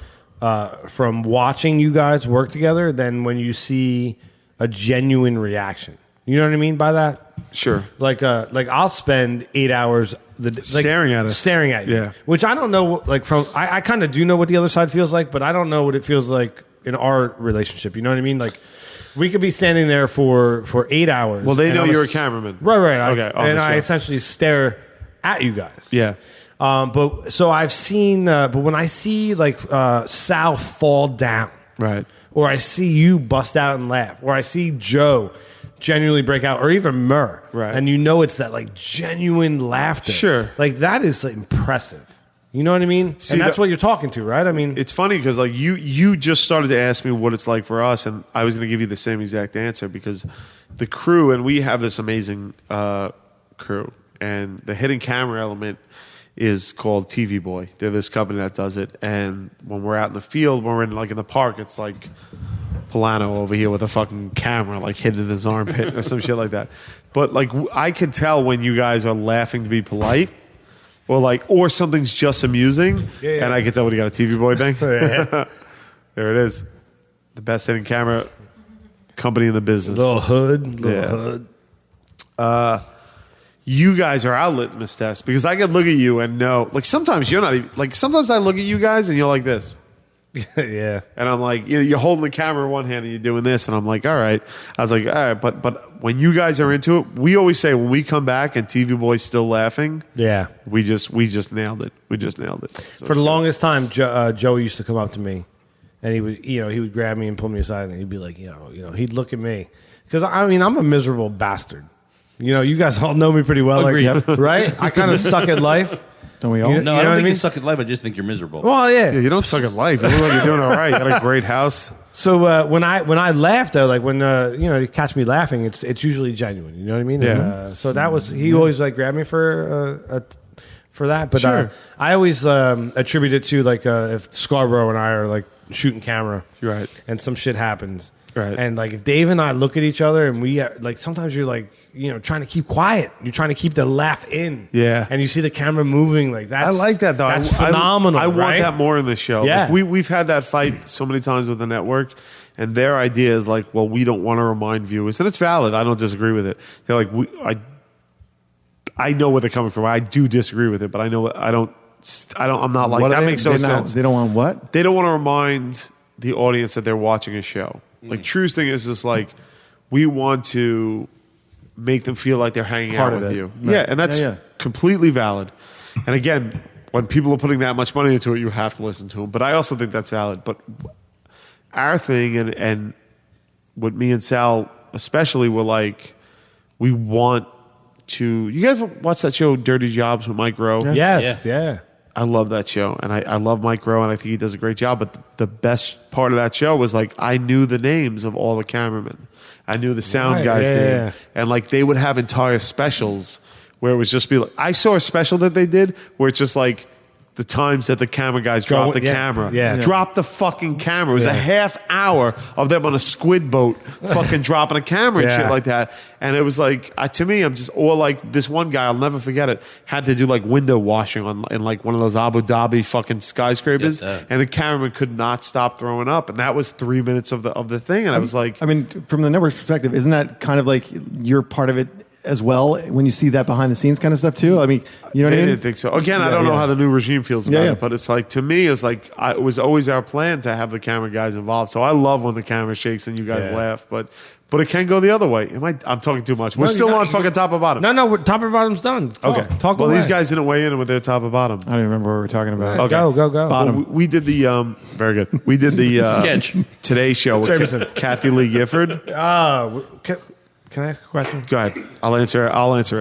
watching you guys work together than when you see a genuine reaction. You know what I mean by that? Sure. Like I'll spend 8 hours staring at you. Yeah. Which I don't know. Like I kind of do know what the other side feels like, but I don't know what it feels like in our relationship. You know what I mean? Like we could be standing there for 8 hours. Well, they know you're a cameraman, right? Okay. I essentially stare at you guys. Yeah. But so I've seen, but when I see like Sal fall down, right, or I see you bust out and laugh, or I see Joe genuinely break out, or even Murr, right, and it's that like genuine laughter, sure, like that is like, impressive. You know what I mean? See, and that's what you're talking to, right? I mean, it's funny because like you just started to ask me what it's like for us, and I was going to give you the same exact answer, because the crew, and we have this amazing crew, and the hidden camera element is called TV Boy. They're this company that does it. And when we're out in the field, when we're in the park, it's like Polano over here with a fucking camera like hidden in his armpit or some shit like that. But like I could tell when you guys are laughing to be polite, or something's just amusing, and I can tell when you got a TV Boy thing. There it is, the best hidden camera company in the business. Little hood. You guys are our litmus test because I could look at you and know. Like sometimes you're not even like. Sometimes I look at you guys and you're like this. Yeah. And I'm like, you're holding the camera in one hand and you're doing this, and I'm like, all right. I was like, all right, but when you guys are into it, we always say when we come back and TV Boy's still laughing, we just nailed it. We just nailed it. So for the longest time, Joey used to come up to me, and he would grab me and pull me aside, and he'd be like, he'd look at me because I'm a miserable bastard. You guys all know me pretty well, right? I kind of suck at life. Don't we all? No, I don't think you suck at life. I just think you're miserable. Well, yeah. You don't suck at life. You look like you're doing all right. You got a great house. So when I laugh though, like when you catch me laughing, it's usually genuine. You know what I mean? Yeah. And, so that was he always like grabbed me for that, but Sure. I always attribute it to like if Scarborough and I are like shooting camera, right, and some shit happens, right, and like if Dave and I look at each other and we like sometimes you're like. Trying to keep quiet. You're trying to keep the laugh in. Yeah. And you see the camera moving like that. I like that though. That's phenomenal. I want that more in the show. Yeah. Like we've had that fight so many times with the network, and their idea is like, well, we don't want to remind viewers, and it's valid. I don't disagree with it. They're like, I know where they're coming from. I do disagree with it, but I'm not like that. Makes no sense. They don't want what? They don't want to remind the audience that they're watching a show. Like True's thing is just like we want to make them feel like they're hanging Part out of with it. you. Right. Yeah, and that's completely valid. And again, when people are putting that much money into it, you have to listen to them. But I also think that's valid. But our thing and what me and Sal especially were like, we want to... You guys watch that show, Dirty Jobs with Mike Rowe? Yeah. Yes, yeah. I love that show, and I love Mike Rowe, and I think he does a great job. But the best part of that show was like I knew the names of all the cameramen, I knew the sound guys' name, and like they would have entire specials where it was just be like I saw a special that they did where it's just like the times that the camera guys dropped the camera, dropped the fucking camera. It was a half hour of them on a squid boat, fucking dropping a camera and shit like that. And it was like, to me, I'm just, or like this one guy, I'll never forget it, had to do like window washing in like one of those Abu Dhabi fucking skyscrapers, and the cameraman could not stop throwing up. And that was 3 minutes of the thing. And I was like, I mean, from the network's perspective, isn't that kind of like you're part of it as well when you see that behind the scenes kind of stuff too? I mean, you know what I mean? I didn't think so. Again, I don't know how the new regime feels about it, but it's like, to me, it's like, it was always our plan to have the camera guys involved. So I love when the camera shakes and you guys laugh, but it can go the other way. I'm talking too much. We're still on fucking top of bottom. No, top of bottom's done. Talk well, away. these guys didn't weigh in with their top of bottom. I don't even remember what we were talking about. Okay. Go. Bottom. Well, we did the, very good. We did the Sketch. Today Show with Kathy Lee Gifford. Can I ask a question? Go ahead. I'll answer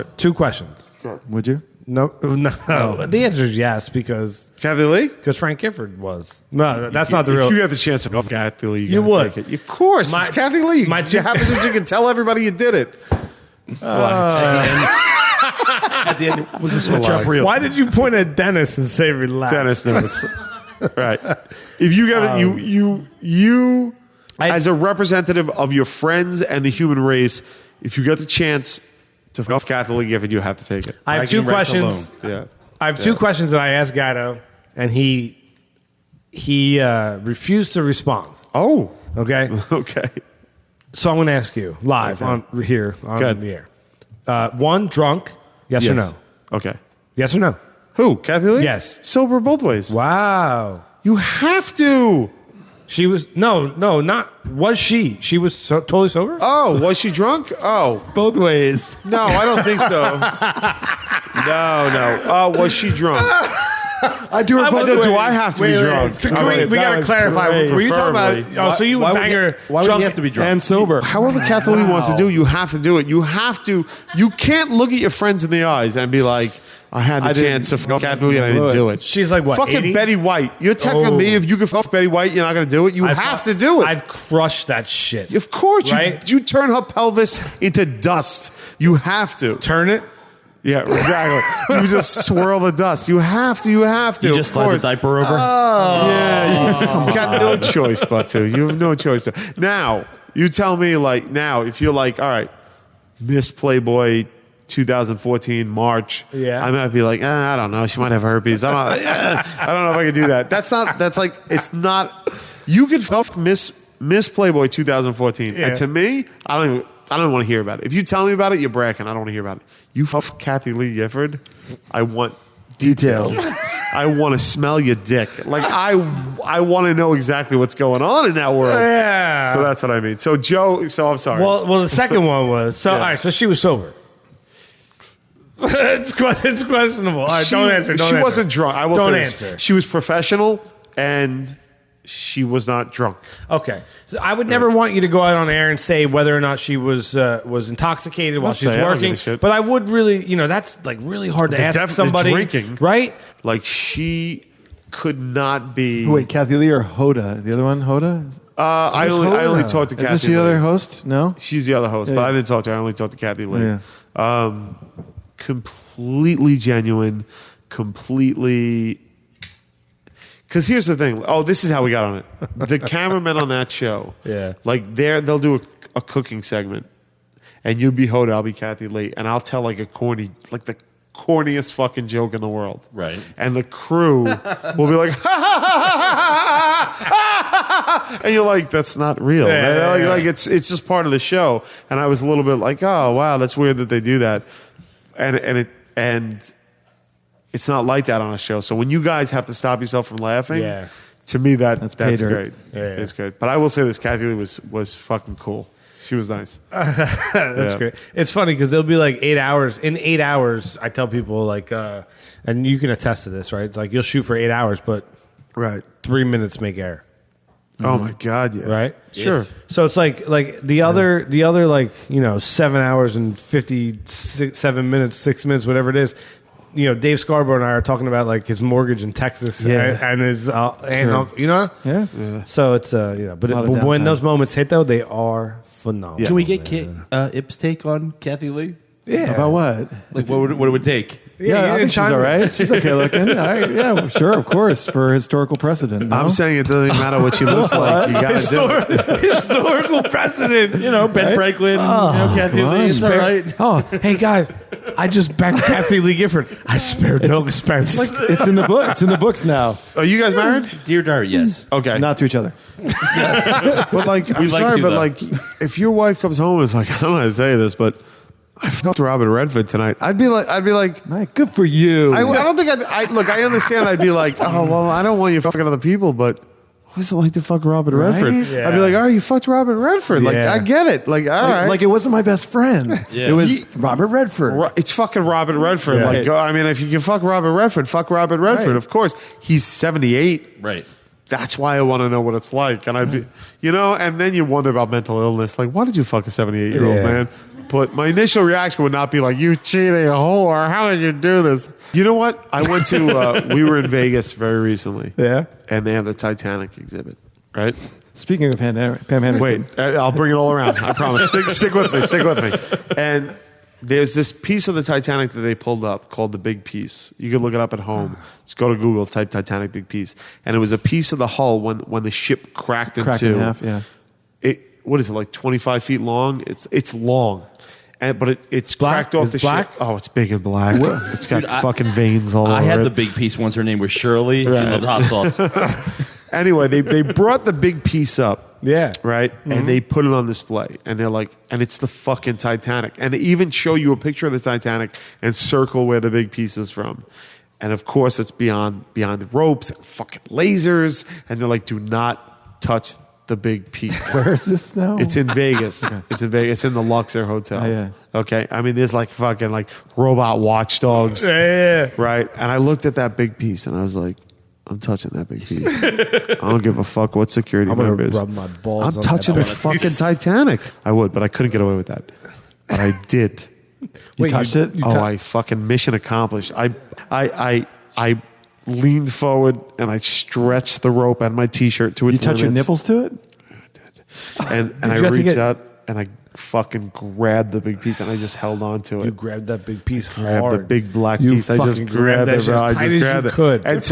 it. 2 questions. Would you? No. The answer is yes because Kathy Lee? Because Frank Gifford was. No, that's not the real. If you had the chance to go Kathy Lee, you would. Take it. Of course, it's Kathy Lee. You happens you can tell everybody you did it. At the end, was the switch up real? Why did you point at Dennis and say relax? Dennis knows. Right. If you got you as a representative of your friends and the human race, if you got the chance to fuck off Kathy Lee Gifford, you have to take it. I have 2 questions. Yeah. I have 2 questions that I asked Gatto, and he refused to respond. Oh. Okay. Okay. So I'm going to ask you live on the air. 1, drunk? Yes or no? Okay. Yes or no? Who? Kathy Lee? Yes. Sober both ways. Wow. You have to. She was not. Was she? She was totally sober. Oh, was she drunk? Oh, both ways. No, I don't think so. No. Was she drunk? I do her both ways. Do I have to be drunk? We got to clarify. Were you talking about? So you would bang her? Why would you have to be drunk and sober? However, Kathy Lee wants to do, you have to do it. You have to. You can't look at your friends in the eyes and be like, I had the chance to fuck Kathy Lee and I didn't do it. She's like what? Fucking 80? Betty White. You're telling me if you can fuck Betty White, you're not going to do it? You have to do it. I'd crush that shit. Of course. Right? You turn her pelvis into dust. You have to. Turn it? Yeah, exactly. You just swirl the dust. You have to. You just of slide course. the diaper over. Yeah, you got no choice but to. You have no choice to. Now, you tell me, like, now, if you're like, all right, Miss Playboy 2014 March, Yeah. I might be like, I don't know. She might have herpes. I don't know if I can do that. That's like, it's not. You could fuck Miss Playboy 2014, Yeah. and to me, I don't want to hear about it. If you tell me about it, you're bragging. I don't want to hear about it. You fuck Kathy Lee Gifford, I want Details. I want to smell your dick. Like, I want to know exactly what's going on in that world. Yeah. So that's what I mean. So Joe, I'm sorry. Well, the second one was so. Yeah. All right, so she was sober. it's questionable. All right, don't answer. Don't she answer. wasn't drunk. I will Don't say this. answer. She was professional and she was not drunk. Okay, so I would never want you to go out on air and say whether or not she was intoxicated while I'll she's say, I don't give working. a shit. But I would really, that's like really hard to The ask somebody. drinking. Right? Like, she could not be. Wait, Kathy Lee or Hoda? The other one, Hoda? I only talked to Kathy. Isn't she the Lee. other host? No? She's the other host, Yeah, but yeah. I didn't talk to her. I only talked to Kathy Lee. Yeah. Completely genuine, completely. Because here's the thing. Oh, this is how we got on it. The cameramen on that show, Yeah. like they'll do a cooking segment, and you'll be Hoda, I'll be Kathy Lee, and I'll tell like the corniest fucking joke in the world. Right. And the crew will be like, and you're like, that's not real. Yeah, man. yeah. Like it's just part of the show. And I was a little bit like, oh wow, that's weird that they do that. And it's not like that on a show. So when you guys have to stop yourself from laughing, Yeah. to me that's pay dirt. great. Yeah, yeah. It's good. But I will say this, Kathy Lee was fucking cool. She was nice. That's Yeah. great. It's funny because there'll be like 8 hours. In 8 hours, I tell people like, and you can attest to this, right? It's like you'll shoot for 8 hours, but Right. 3 minutes make air. Oh my God, yeah. Right? Sure. So it's like the other like 7 hours and 57 minutes, 6 minutes, whatever it is. Dave Scarborough and I are talking about like his mortgage in Texas and his aunt and uncle, Yeah. So it's but Lot of when downtime. those moments hit though, they are phenomenal. Can we get Ip's take on Kathy Lee? Yeah. About what? Like, what it would take? Yeah, I think she's all right. She's okay looking. Yeah, sure, of course, for historical precedent. No? I'm saying it doesn't even matter what she looks like. You gotta do it. Historical precedent. Ben Franklin, Kathy Lee. It's all right. Oh, hey guys, I just backed Kathy Lee Gifford. I spared no expense. It's in the book. It's in the books now. Are you guys married? Dear Diary, yes. Okay. Not to each other. But like, I'm We'd like sorry, to, but though. like, if your wife comes home and is like, I don't know how to say this, but I fucked Robert Redford tonight. I'd be like, Right, good for you. I don't think look. I understand. I'd be like, oh well, I don't want you fucking other people, but what was it like to fuck Robert Redford? Yeah. I'd be like, oh, you fucked Robert Redford. Like, Yeah. I get it. Like, all right. Like it wasn't my best friend. Yeah. It was Robert Redford. It's fucking Robert Redford. Yeah. Like, I mean, if you can fuck Robert Redford, fuck Robert Redford. Right. Of course, he's 78. Right. That's why I want to know what it's like. And I'd be, and then you wonder about mental illness. Like, why did you fuck a 78-year-old Yeah. man? But my initial reaction would not be like, you cheating whore. How did you do this? You know what? I went to, we were in Vegas very recently. Yeah. And they have the Titanic exhibit, right? Speaking of Pam Henderson. Wait, I'll bring it all around. I promise. Stick with me. Stick with me. And there's this piece of the Titanic that they pulled up called the Big Piece. You can look it up at home. Just go to Google, type Titanic Big Piece, and it was a piece of the hull when the ship cracked in Cracked two. in half, yeah. What is it, like 25 feet long? It's long. But it's black? cracked off It's the black? ship. Oh, it's big and black. It's got fucking veins all over I had it. the big piece once. Her name was Shirley. Right. She loved hot sauce. Anyway, they brought the big piece up. Yeah. Right? And they put it on display. And they're like, and it's the fucking Titanic. And they even show you a picture of the Titanic and circle where the big piece is from. And of course, it's beyond the ropes and fucking lasers. And they're like, do not touch the big piece. Where is this now? It's in Vegas. It's in Vegas. It's in the Luxor Hotel. Oh, yeah. Okay. I mean, there's like fucking like robot watchdogs. Yeah. Right. And I looked at that big piece and I was like, I'm touching that big piece. I don't give a fuck what security I'm gonna member is. rub my balls I'm on touching that the big fucking piece. Titanic. I would, but I couldn't get away with that. But I did. You touched it? I fucking mission accomplished. I leaned forward and I stretched the rope and my t-shirt to You its touch your limits. nipples to it? And I you have to reached get- out and I fucking grabbed the big piece and I just held on to it. You grabbed that big piece Grabbed hard. the big black You piece. I just fucking grabbed that it, shit bro. as I tight just as grabbed you it. could. And Good to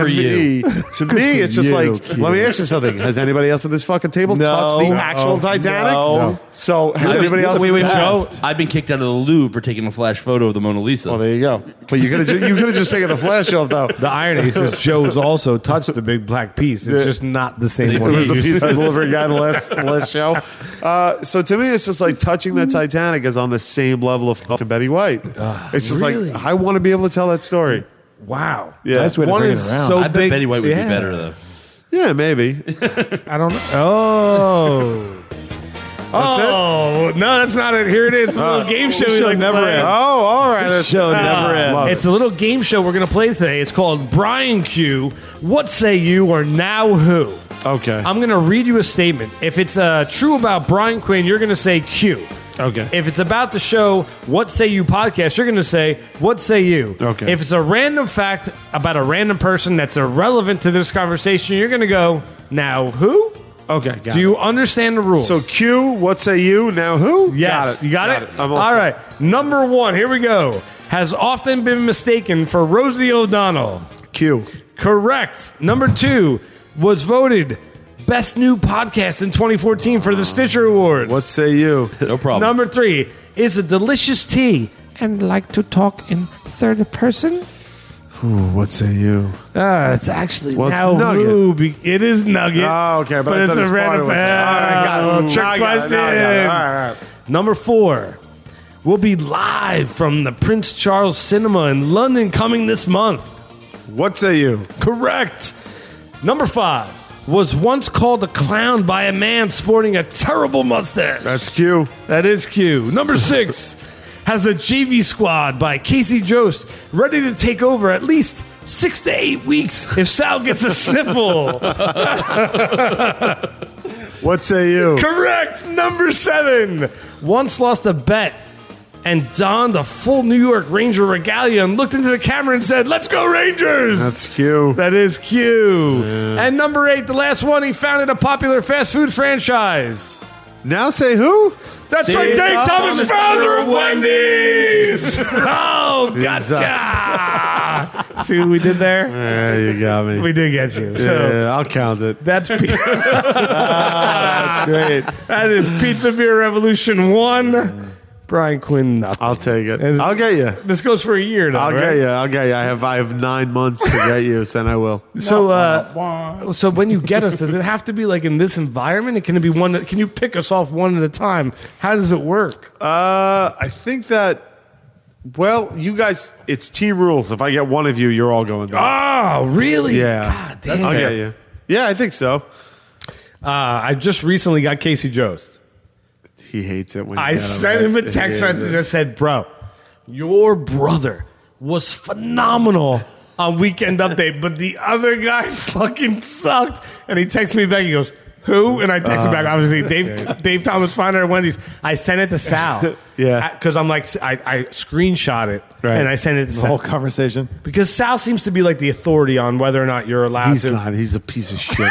for me, it's just you, like, kid. let me ask you something. Has anybody else at this fucking table touched the actual Titanic? No. So has anybody else? Wait, Joe? Joe. I've been kicked out of the Louvre for taking a flash photo of the Mona Lisa. Well, there you go. But you could have just taken the flash off though. The irony is that Joe's also touched the big black piece. It's just not the same It one. was the he used pizza to. delivery guy the last show. So to me, it's just like touching the Titanic is on the same level of fucking Betty White. It's just really? like I want to be able to tell that story. Wow. Yeah. Nice way to One bring is it around. so I bet big. Betty White would yeah. be better though. Yeah, maybe. I don't know. Oh. Oh, no, that's not it. Here it is. It's a little game show. we like to never play. ends. Oh, all right. This show never ends. Love It's it. a little game show we're going to play today. It's called Brian Q. What say you or now who? Okay. I'm going to read you a statement. If it's true about Brian Quinn, you're going to say Q. Okay. If it's about the show What Say You podcast, you're going to say What Say You. Okay. If it's a random fact about a random person that's irrelevant to this conversation, you're going to go, now who? Okay. Got Do you understand the rules? So Q, what say you? Now who? Yes, you got it? I'm all right. Number one, here we go. Has often been mistaken for Rosie O'Donnell. Q. Correct. Number two, was voted Best New Podcast in 2014 for the Stitcher Awards. What say you? No problem. Number three, is a delicious tea and like to talk in third person. Ooh, what say you? It's actually What's now Nugget? who. It is Nugget. Oh, okay, but I it's thought a his random partner was- all right, got it. trick Now I got it, question. now I got it. All right, all right. Number four, we'll be live from the Prince Charles Cinema in London coming this month. What say you? Correct. Number five, was once called a clown by a man sporting a terrible mustache. That's Q. That is Q. Number six, has a JV squad by Casey Jost ready to take over at least 6 to 8 weeks if Sal gets a sniffle. What say you? Correct. Number seven, once lost a bet and donned a full New York Ranger regalia and looked into the camera and said, "Let's go Rangers." That's Q. That is Q. And number eight, the last one, he founded a popular fast food franchise. Now say who? That's right, Dave Thomas, founder of Wendy's. Oh, gotcha. See what we did there? Yeah, you got me. We did get you. So Yeah, I'll count it. that's that's great. That is Pizza Beer Revolution 1. Brian Quinn, nothing. I'll take it. Is- I'll get you. This goes for a year, though. I'll right? get you. I'll get you. I have 9 months to get you, so then I will. So when you get us, does it have to be like in this environment? It can it be one? Can you pick us off one at a time? How does it work? I think that. Well, you guys, it's team rules. If I get one of you, you're all going there. Oh, really? Yeah. God damn. I'll get you. Yeah, I think so. I just recently got Casey Jost. He hates it when you I get sent him a right? text He message hates that said, "Bro, your brother was phenomenal on Weekend Update, but the other guy fucking sucked." And he texts me back. He goes, "Who?" And I texted back. Obviously, Dave Thomas, founder at Wendy's. I sent it to Sal. Yeah. Because I'm like, I screenshot it and I sent it to The Sal. whole conversation. Because Sal seems to be like the authority on whether or not you're allowed He's to. not. He's a piece of shit.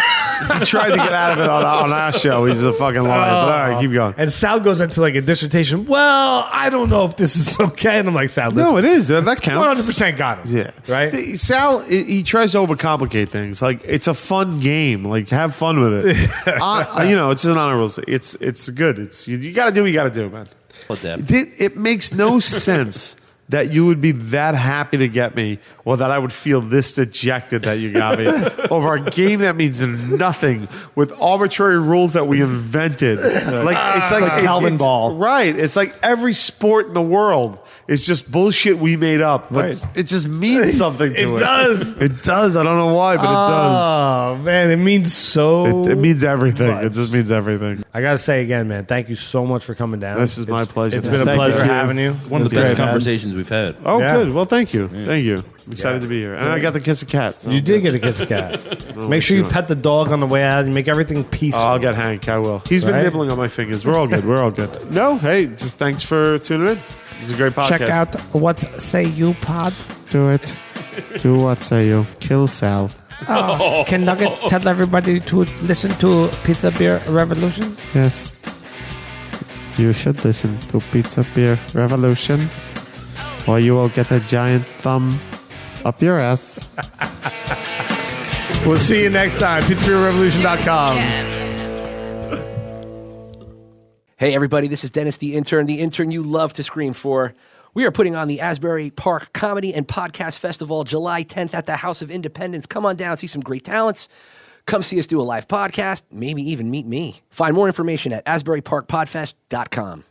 He tried to get out of it on our show. He's a fucking liar. But all right, keep going. And Sal goes into like a dissertation. Well, I don't know if this is okay. And I'm like, Sal, No, it is. That counts. 100% got him. Yeah. Right? Sal, he tries to overcomplicate things. Like, it's a fun game. Like, have fun with it. It's an honor roll. It's good. You got to do what you got to do, man. What that? It makes no sense that you would be that happy to get me, or that I would feel this dejected that you got me over a game that means nothing with arbitrary rules that we invented. It's like Calvin Ball. Right. It's like every sport in the world is just bullshit we made up, but Right. it just means something to it. It does. It does. I don't know why, but it does. Oh, man. It means so. It means everything. much. It just means everything. I got to say again, man, thank you so much for coming down. This is my pleasure. It's been a Thank pleasure you. having you. One of the It's best great, man. conversations we've had. Oh, Yeah. good. Well, thank you. Thank you. I'm excited to be here. And I got to kiss a cat. So You did get a kiss a cat. Make sure you pet the dog on the way out and make everything peaceful. Oh, I'll get Hank. I will. He's been Right? nibbling on my fingers. We're all good. We're all good. No, hey, just thanks for tuning in. It's a great podcast. Check out What Say You Pod. Do it. Do what say you. Kill Sal. Can Nugget tell everybody to listen to Pizza Beer Revolution? Yes. you should listen to Pizza Beer Revolution, or you will get a giant thumb up your ass. We'll see you next time. PizzaBeerRevolution.com. Hey, everybody, this is Dennis the intern you love to scream for. We are putting on the Asbury Park Comedy and Podcast Festival July 10th at the House of Independence. Come on down, see some great talents. Come see us do a live podcast, maybe even meet me. Find more information at asburyparkpodfest.com.